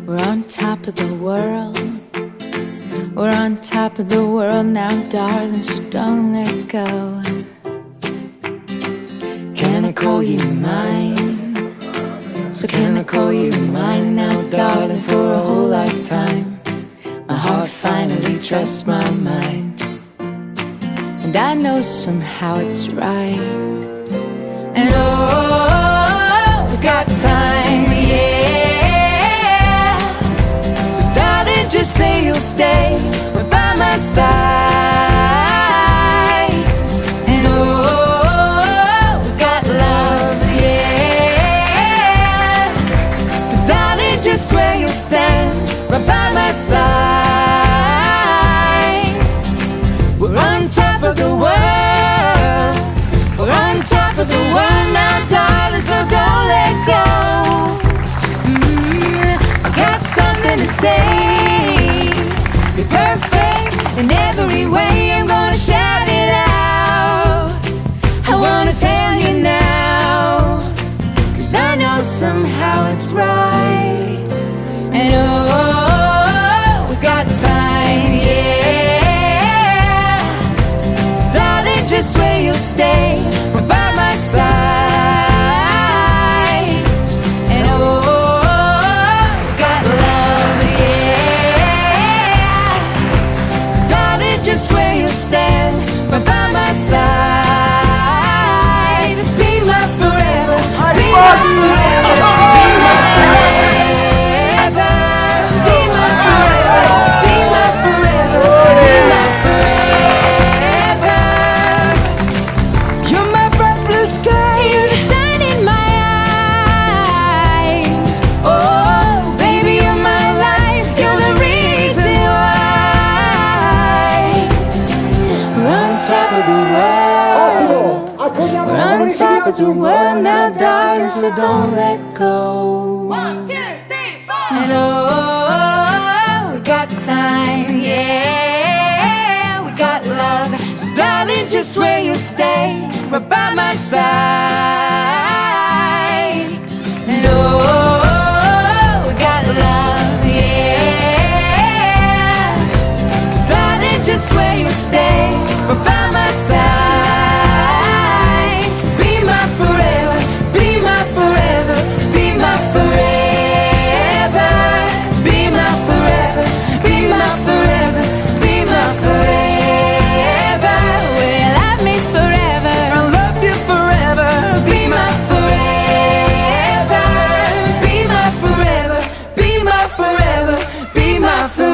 We're on top of the world. We're on top of the world now, darling, so don't let go. Can I call you mine? So can I call you mine now, darling, for a whole lifetime? My heart finally trusts my mind, and I know somehow it's right. And oh, we got time, yeah. So darling, just say you'll stay right by my side. And oh, we got love, yeah. But darling, just swear you'll stand right by my side. We're on top of the world. We're on top of the world now, darling, so don't let go. I got something to say. You're perfect in every way. I'm gonna shout it out. I wanna tell you now, 'cause I know somehow it's right. And oh, we got time, yeah. So darling, just swear you'll stay right by my side. And oh, we got love, yeah. So darling, just swear you'll stand right by my side. Be my forever, be my forever, be my forever. Be my forever, be my forever, be my forever. You're my bright blue sky, you're the sun in my eyes. Oh, baby, you're my life, you're the reason why. We're on top of the world. We're on top of the world now, darling, so don't let go. 1, 2, 3, 4. And oh, we got time, yeah. We got love, so darling, just swear you'll stay right by my side. And oh, we got love, yeah. So darling, just swear you'll stay right by my side. Be my forever, be my forever, be my forever. Be my forever, be my forever, be my forever. Will love me forever, I'll love you forever. Be my forever, be my forever, be my forever, be my forever.